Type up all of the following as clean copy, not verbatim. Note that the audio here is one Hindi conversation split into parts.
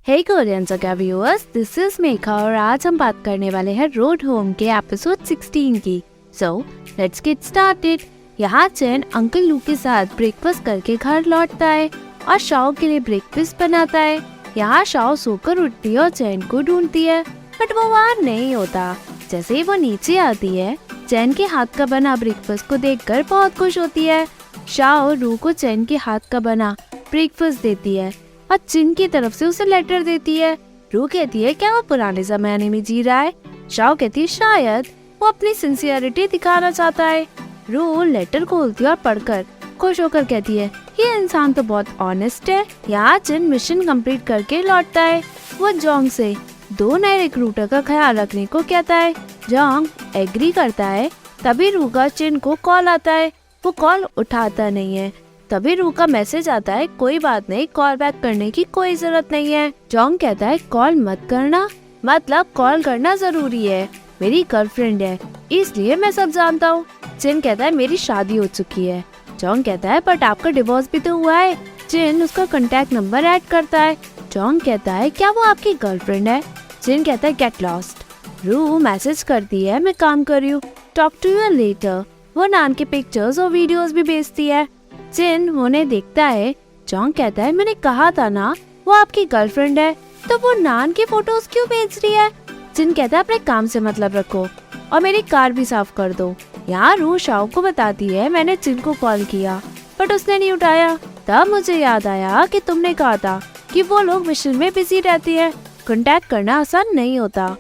हे कोरियन जगह व्यूअर्स, दिस इज मेघा और आज हम बात करने वाले हैं रोड होम के एपिसोड 16 की। So let's get started. यहाँ चैन अंकल लू के साथ ब्रेकफास्ट करके घर लौटता है और शाओ के लिए ब्रेकफास्ट बनाता है। यहाँ शाओ सोकर उठती है और चैन को ढूंढती है, बट वो वहाँ नहीं होता। जैसे ही वो नीचे आती है, चैन के हाथ का बना ब्रेकफास्ट को देखकर बहुत खुश होती है। शाओ रू को चैन के हाथ का बना ब्रेकफास्ट देती है और चिन की तरफ से उसे लेटर देती है। रू कहती है क्या वो पुराने जमाने में जी रहा है? शाओ कहती है शायद वो अपनी सिंसियरिटी दिखाना चाहता है। रू लेटर खोलती है और पढ़कर खुश होकर कहती है ये इंसान तो बहुत ऑनेस्ट है। यहाँ चिन मिशन कंप्लीट करके लौटता है। वो जोंग से 2 नए रिक्रूटर का ख्याल रखने को कहता है। जोंग एग्री करता है। तभी रू का चिन को कॉल आता है। वो कॉल उठाता नहीं है। तभी रू का मैसेज आता है कोई बात नहीं, कॉल बैक करने की कोई जरूरत नहीं है। जोंग कहता है कॉल मत करना, मतलब कॉल करना जरूरी है, मेरी गर्लफ्रेंड है इसलिए मैं सब जानता हूँ। चिन कहता है मेरी शादी हो चुकी है। जोंग कहता है बट आपका डिवोर्स भी तो हुआ है। चिन उसका कांटेक्ट नंबर ऐड करता है। जोंग कहता है क्या वो आपकी गर्लफ्रेंड है? चिन कहता है गेट लॉस्ट। रू मैसेज करती है मैं काम कर रही हूँ, टॉक टू यू लेटर। वो नान के पिक्चर्स और वीडियोस भी भेजती है। चिन उन्हें देखता है। जोंग कहता है मैंने कहा था ना वो आपकी गर्लफ्रेंड है, तो वो नान की फोटोज क्यों भेज रही है? चिन कहता है अपने काम से मतलब रखो और मेरी कार भी साफ कर दो। यहाँ रू शाओ को बताती है मैंने चिन को कॉल किया बट उसने नहीं उठाया। तब मुझे याद आया कि तुमने कहा था कि वो लोग मिशन में बिजी रहती है, कांटेक्ट करना आसान नहीं होता।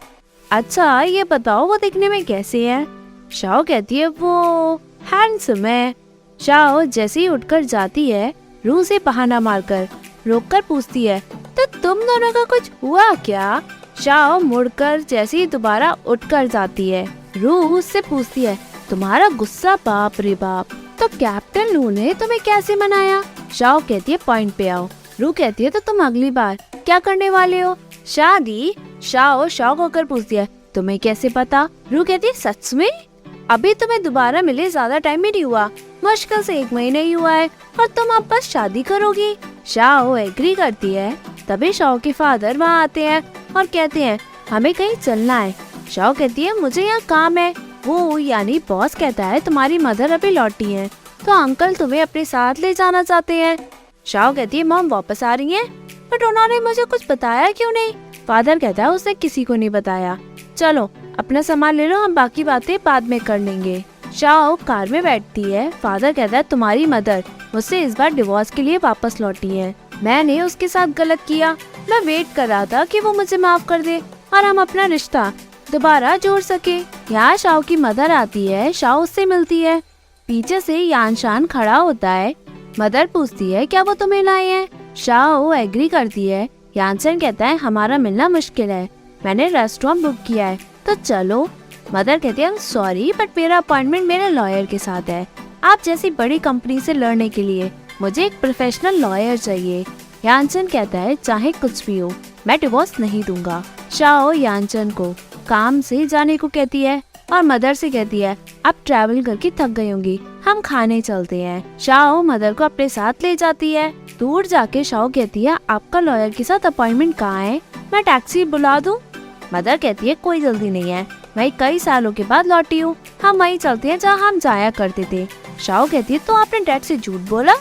अच्छा ये बताओ वो दिखने में कैसे है? शाओ कहती है वो हैंडसम है। शाओ जैसे ही उठकर जाती है, रू से बहाना मारकर रोककर पूछती है तो तुम दोनों का कुछ हुआ क्या? शाओ मुड़कर जैसे ही दोबारा उठकर जाती है। रू उससे पूछती है तुम्हारा गुस्सा बाप रे बाप, तो कैप्टन लू ने तुम्हें कैसे मनाया? शाओ कहती है पॉइंट पे आओ। रू कहती है तो तुम अगली बार क्या करने वाले हो? शादी। शाओ शॉक होकर पूछती है तुम्हें कैसे पता? रू कहती है सच में? अभी तुम्हें दोबारा मिले ज्यादा टाइम भी नहीं हुआ, मुश्किल से 1 महीने ही हुआ है और तुम अब बस शादी करोगी? शाओ एग्री करती है। तभी शाओ के फादर वहाँ आते हैं और कहते हैं हमें कहीं चलना है। शाओ कहती है मुझे यहाँ काम है। वो यानी बॉस कहता है तुम्हारी मदर अभी लौटी है तो अंकल तुम्हें अपने साथ ले जाना चाहते हैं। शाओ कहती है मॉम वापस आ रही है बट उन्होंने मुझे कुछ बताया क्यों नहीं? फादर कहता है उसने किसी को नहीं बताया, चलो अपना सामान ले लो, हम बाकी बातें बाद में कर लेंगे। शाओ कार में बैठती है। फादर कहता है तुम्हारी मदर मुझसे इस बार डिवोर्स के लिए वापस लौटी है, मैंने उसके साथ गलत किया, मैं वेट कर रहा था कि वो मुझे माफ कर दे और हम अपना रिश्ता दोबारा जोड़ सके। यहाँ शाओ की मदर आती है। शाओ उससे मिलती है। पीछे से यानशान खड़ा होता है। मदर पूछती है क्या वो तुम्हें लाए हैं? शाओ एग्री करती है। यानशान कहता है हमारा मिलना मुश्किल है, मैंने रेस्टोरेंट बुक किया है तो चलो। मदर कहती है सॉरी बट मेरा अपॉइंटमेंट मेरे लॉयर के साथ है, आप जैसी बड़ी कंपनी से लड़ने के लिए मुझे एक प्रोफेशनल लॉयर चाहिए। यानचन कहता है चाहे कुछ भी हो मैं डिवोर्स नहीं दूंगा। शाओ यानचन को काम से जाने को कहती है और मदर से कहती है अब ट्रैवल करके थक गई होंगी, हम खाने चलते हैं। शाओ मदर को अपने साथ ले जाती है। दूर जाके शाओ कहती है आपका लॉयर के साथ अपॉइंटमेंट कहाँ है, मैं टैक्सी बुला दूं? मदर कहती है कोई जल्दी नहीं है, मैं कई सालों के बाद लौटी हूँ, हम वहीं चलते हैं जहाँ हम जाया करते थे। शाओ कहती है तो आपने डैड से झूठ बोला?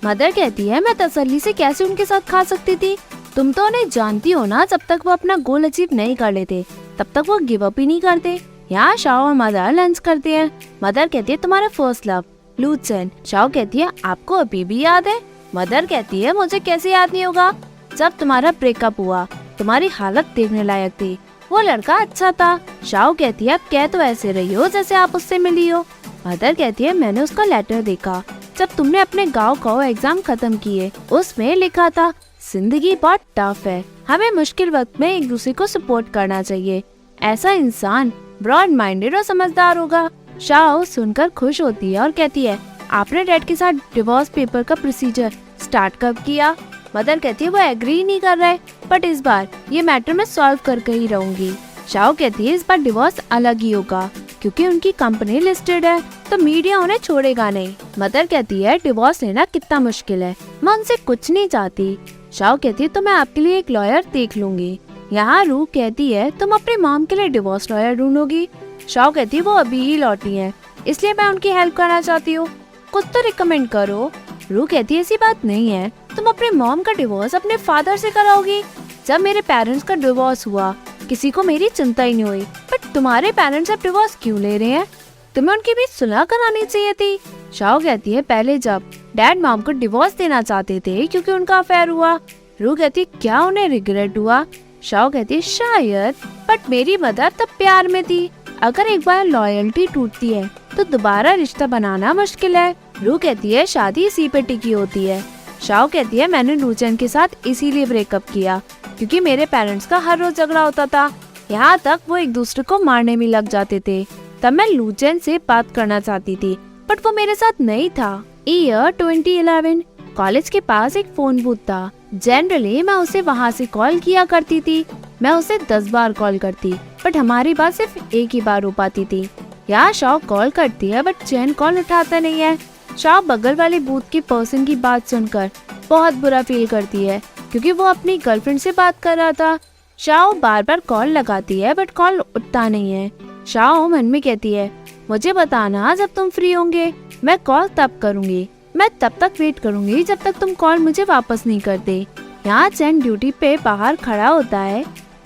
मदर कहती है मैं तसल्ली से कैसे उनके साथ खा सकती थी, तुम तो उन्हें जानती हो ना, जब तक वो अपना गोल अचीव नहीं कर लेते तब तक वो गिव अप ही नहीं करते। यहाँ शाओ और मदर लंच करते हैं। मदर कहती है तुम्हारा फर्स्ट लव लू चेन। शाओ कहती है आपको अभी भी याद है? मदर कहती है मुझे कैसे याद नहीं होगा, जब तुम्हारा ब्रेकअप हुआ तुम्हारी हालत देखने लायक थी, वो लड़का अच्छा था। शाओ कहती है अब कह तो ऐसे रही हो जैसे आप उससे मिली हो। मदर कहती है मैंने उसका लेटर देखा जब तुमने अपने गाँव का एग्जाम खत्म किए, उसमें लिखा था जिंदगी बहुत टफ है, हमें मुश्किल वक्त में एक दूसरे को सपोर्ट करना चाहिए, ऐसा इंसान ब्रॉड माइंडेड और समझदार होगा। शाओ सुनकर खुश होती है और कहती है आपने डैड के साथ डिवोर्स पेपर का प्रोसीजर स्टार्ट कब किया? मदर कहती है वो एग्री नहीं कर रहे बट इस बार ये मैटर मैं सॉल्व करके ही रहूंगी। शाओ कहती है इस बार डिवोर्स अलग ही होगा क्योंकि उनकी कंपनी लिस्टेड है तो मीडिया उन्हें छोड़ेगा नहीं। मदर कहती है डिवोर्स लेना कितना मुश्किल है, मैं उनसे कुछ नहीं चाहती। शाओ कहती है तो मैं आपके लिए एक लॉयर देख लूंगी। यहाँ रू कहती है तुम अपनी मॉम के लिए डिवोर्स लॉयर ढूंढोगी। शाओ कहती है वो अभी ही लौटी है, इसलिए मैं उनकी हेल्प करना चाहती हूँ, कुछ तो रिकमेंड करो। रू कहती है ऐसी बात नहीं है, तुम अपने मॉम का डिवोर्स अपने फादर से कराओगी। जब मेरे पेरेंट्स का डिवोर्स हुआ किसी को मेरी चिंता ही नहीं हुई, बट तुम्हारे पेरेंट्स अब डिवोर्स क्यों ले रहे हैं? तुम्हें उनकी भी सुलह करानी चाहिए थी। शाओ कहती है पहले जब डैड मॉम को डिवोर्स देना चाहते थे क्योंकि उनका अफेयर हुआ। रू कहती है क्या उन्हें रिग्रेट हुआ? शाओ कहती है शायद, बट मेरी मदर तब प्यार में थी। अगर एक बार लॉयल्टी टूटती है तो दोबारा रिश्ता बनाना मुश्किल है। रू कहती है शादी इसी पे टिकी होती है। शाओ कहती है मैंने लूचेन के साथ इसीलिए ब्रेकअप किया क्योंकि मेरे पेरेंट्स का हर रोज झगड़ा होता था, यहाँ तक वो एक दूसरे को मारने में लग जाते थे। तब मैं लूचेन से बात करना चाहती थी बट वो मेरे साथ नहीं था। ईयर 2011 कॉलेज के पास एक फोन बूथ था। जनरली मैं उसे वहाँ से कॉल किया करती थी। मैं उसे 10 बार कॉल करती बट हमारी बात सिर्फ एक ही बार हो पाती थी। यहाँ शाओ कॉल करती है बट चैन कॉल उठाता नहीं है। शाओ बगल वाले बूथ के पर्सन की बात सुनकर बहुत बुरा फील करती है क्योंकि वो अपनी गर्लफ्रेंड से बात कर रहा था। शाओ बार बार कॉल लगाती है बट कॉल उठता नहीं है। शाओ मन में कहती है मुझे बताना जब तुम फ्री होंगे, मैं कॉल तब करूंगी, मैं तब तक वेट करूंगी जब तक तुम कॉल मुझे वापस नहीं करते। यहाँ चैन ड्यूटी पे बाहर खड़ा होता है।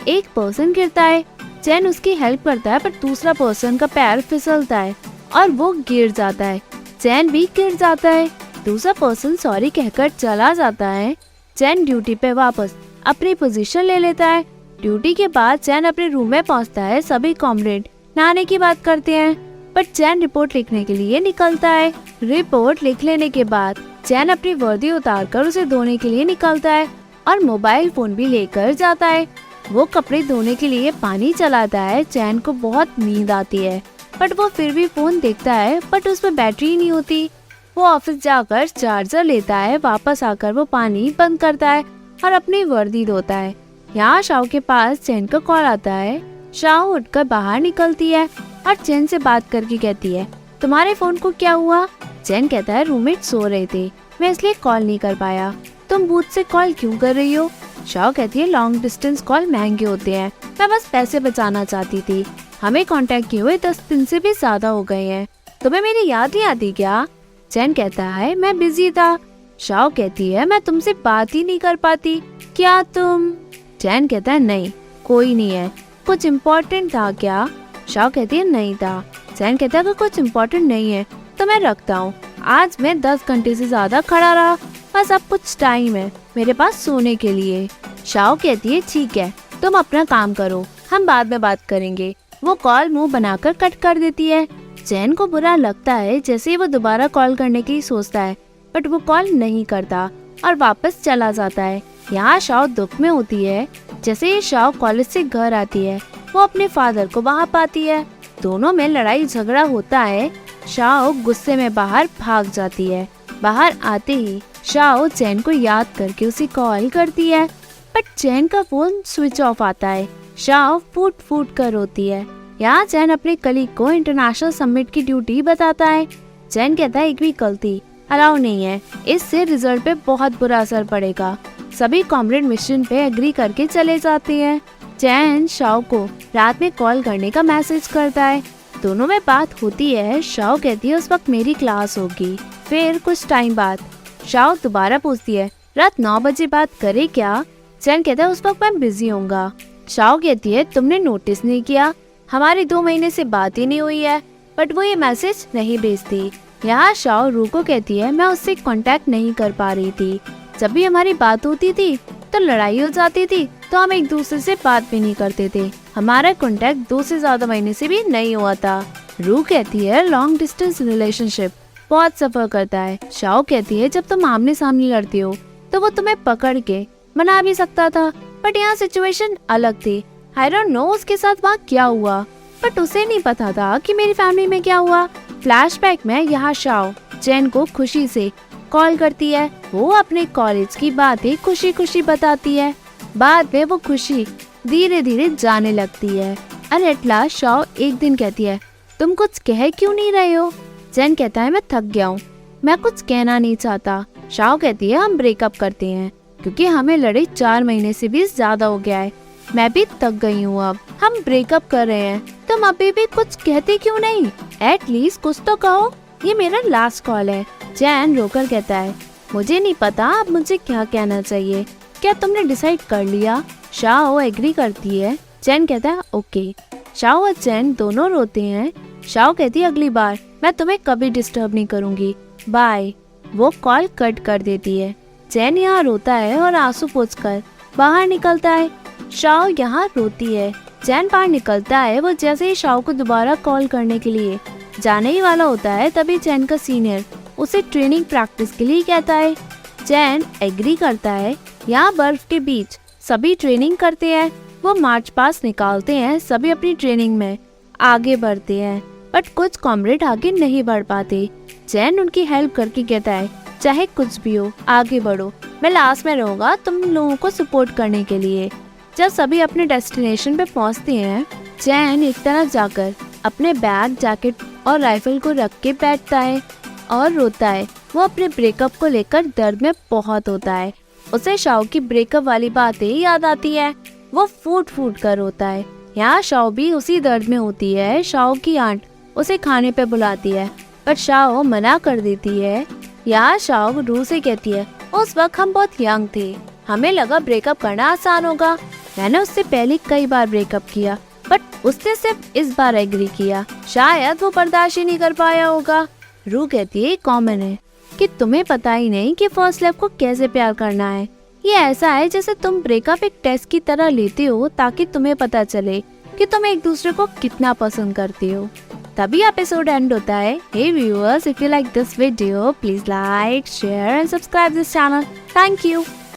एक पर्सन गिरता है, चैन उसकी हेल्प करता है पर दूसरा पर्सन का पैर फिसलता है और वो गिर जाता है। चैन भी गिर जाता है। दूसरा पर्सन सॉरी कहकर चला जाता है। चैन ड्यूटी पे वापस अपनी पोजीशन ले लेता है। ड्यूटी के बाद चैन अपने रूम में पहुंचता है। सभी कॉमरेड नहाने की बात करते हैं बट चैन रिपोर्ट लिखने के लिए निकलता है। रिपोर्ट लिख लेने के बाद चैन अपनी वर्दी उतारकर उसे धोने के लिए निकलता है और मोबाइल फोन भी लेकर जाता है। वो कपड़े धोने के लिए पानी चलाता है। चैन को बहुत नींद आती है बट वो फिर भी फोन देखता है बट उसमें बैटरी नहीं होती। वो ऑफिस जाकर चार्जर लेता है। वापस आकर वो पानी बंद करता है और अपनी वर्दी धोता है। यहाँ शाओ के पास चैन का कॉल आता है। शाओ उठकर बाहर निकलती है और चैन से बात करके कहती है तुम्हारे फोन को क्या हुआ? चैन कहता है रूममेट सो रहे थे, मैं इसलिए कॉल नहीं कर पाया। तुम बूथ से कॉल क्यों कर रही हो? शाओ कहती है लॉन्ग डिस्टेंस कॉल महंगे होते हैं, मैं बस पैसे बचाना चाहती थी। हमें कांटेक्ट किए हुए 10 दिन से भी ज्यादा हो गए हैं, तुम्हें मेरी याद नहीं आती क्या? चैन कहता है मैं बिजी था। शाओ कहती है मैं तुमसे बात ही नहीं कर पाती, क्या तुम? चैन कहता है नहीं कोई नहीं है, कुछ इम्पोर्टेंट था क्या? शाओ कहती है नहीं था। चैन कहता है अगर कुछ इम्पोर्टेंट नहीं है तो मैं रखता हूँ, आज मैं 10 घंटे से ज्यादा खड़ा रहा, बस अब कुछ टाइम है मेरे पास सोने के लिए। शाओ कहती है ठीक है तुम अपना काम करो, हम बाद में बात करेंगे। वो कॉल मुंह बनाकर कट कर देती है। चैन को बुरा लगता है जैसे वो दोबारा कॉल करने की सोचता है बट वो कॉल नहीं करता और वापस चला जाता है। यहाँ शाओ दुख में होती है। जैसे ही शाओ कॉलेज से घर आती है वो अपने फादर को वहाँ पाती है। दोनों में लड़ाई झगड़ा होता है। शाओ गुस्से में बाहर भाग जाती है। बाहर आते ही शाओ चैन को याद करके उसे कॉल करती है बट चैन का फोन स्विच ऑफ आता है। शाओ फूट फूट कर रोती है। यहाँ चैन अपने कलीग को इंटरनेशनल समिट की ड्यूटी बताता है। चैन कहता है एक भी गलती अलाउ नहीं है, इससे रिजल्ट पे बहुत बुरा असर पड़ेगा। सभी कॉमरेड मिशन पे एग्री करके चले जाते हैं। चैन शाओ को रात में कॉल करने का मैसेज करता है। दोनों में बात होती है। शाओ कहती है उस वक्त मेरी क्लास होगी। फिर कुछ टाइम बाद शाओ दोबारा पूछती है रात 9 बजे बात करे क्या? चैन कहता है उस वक्त मैं बिजी होऊंगा। शाओ कहती है तुमने नोटिस नहीं किया, हमारी 2 महीने से बात ही नहीं हुई है, बट वो ये मैसेज नहीं भेजती। यहाँ शाओ रू को कहती है मैं उससे कांटेक्ट नहीं कर पा रही थी, जब भी हमारी बात होती थी तो लड़ाई हो जाती थी, तो हम एक दूसरे से बात भी नहीं करते थे। हमारा कांटेक्ट 2 से ज्यादा महीने से भी नहीं हुआ था। रू कहती है लॉन्ग डिस्टेंस रिलेशनशिप बहुत सफर करता है। शाओ कहती है जब तुम आमने सामने लड़ती हो तो वो तुम्हें पकड़ के मना भी सकता था, बट यहाँ सिचुएशन अलग थी। आई डोंट नो उसके साथ वहाँ क्या हुआ, बट उसे नहीं पता था कि मेरी फैमिली में क्या हुआ। फ्लैशबैक में यहाँ शाओ चैन को खुशी से कॉल करती है। वो अपने कॉलेज की बातें खुशी खुशी बताती है। बाद में वो खुशी धीरे धीरे जाने लगती है। और एट लास्ट शाओ एक दिन कहती है तुम कुछ कह क्यों नहीं रहे हो? चैन कहता है मैं थक गया हूँ, मैं कुछ कहना नहीं चाहता। शाओ कहती है हम ब्रेकअप करते हैं। क्योंकि हमें लड़े 4 महीने से भी ज्यादा हो गया है। मैं भी थक गई हूँ अब। हम ब्रेकअप कर रहे हैं, तुम अभी भी कुछ कहते क्यों नहीं? एटलीस्ट कुछ तो कहो, ये मेरा लास्ट कॉल है। चैन रोकर कहता है, मुझे नहीं पता अब मुझे क्या कहना चाहिए। क्या तुमने डिसाइड कर लिया? शाओ एग्री करती है। चैन कहता है ओके। शाओ और चैन दोनों रोते हैं। शाओ कहती है, अगली बार मैं तुम्हें कभी डिस्टर्ब नहीं करूंगी, बाय। वो कॉल कट कर देती है। चैन यहाँ रोता है और आंसू पोंछकर बाहर निकलता है। शाओ यहाँ रोती है। चैन बाहर निकलता है। वो जैसे ही शाओ को दोबारा कॉल करने के लिए जाने ही वाला होता है, तभी चैन का सीनियर उसे ट्रेनिंग प्रैक्टिस के लिए कहता है। चैन एग्री करता है। यहाँ बर्फ के बीच सभी ट्रेनिंग करते हैं। वो मार्च पास निकालते हैं। सभी अपनी ट्रेनिंग में आगे बढ़ते हैं, बट कुछ कॉमरेड आगे नहीं बढ़ पाते। चैन उनकी हेल्प करके कहता है, चाहे कुछ भी हो आगे बढ़ो, मैं लास्ट में रहूंगा तुम लोगों को सपोर्ट करने के लिए। जब सभी अपने डेस्टिनेशन पे पहुंचते हैं, चैन एक तरफ जाकर अपने बैग, जैकेट और राइफल को रख के बैठता है और रोता है। वो अपने ब्रेकअप को लेकर दर्द में बहुत होता है। उसे शाओ की ब्रेकअप वाली बातें याद आती है। वो फूट फूट कर रोता है। यहाँ शाओ भी उसी दर्द में होती है। शाओ की आंट उसे खाने पे बुलाती है, पर शाओ मना कर देती है। यहाँ शाओ रू से कहती है, उस वक्त हम बहुत यंग थे, हमें लगा ब्रेकअप करना आसान होगा। मैंने उससे पहले कई बार ब्रेकअप किया, बट उसने सिर्फ इस बार एग्री किया। शायद वो बर्दाश्त ही नहीं कर पाया होगा। रू कहती है, कॉमन है कि तुम्हें पता ही नहीं कि फर्स्ट लव को कैसे प्यार करना है। ये ऐसा है जैसे तुम ब्रेकअप एक टेस्ट की तरह लेते हो, ताकि तुम्हें पता चले कि तुम एक दूसरे को कितना पसंद करते हो। तभी एपिसोड एंड होता है। Hey viewers, if you like this video, please like, share and subscribe this channel. Thank you.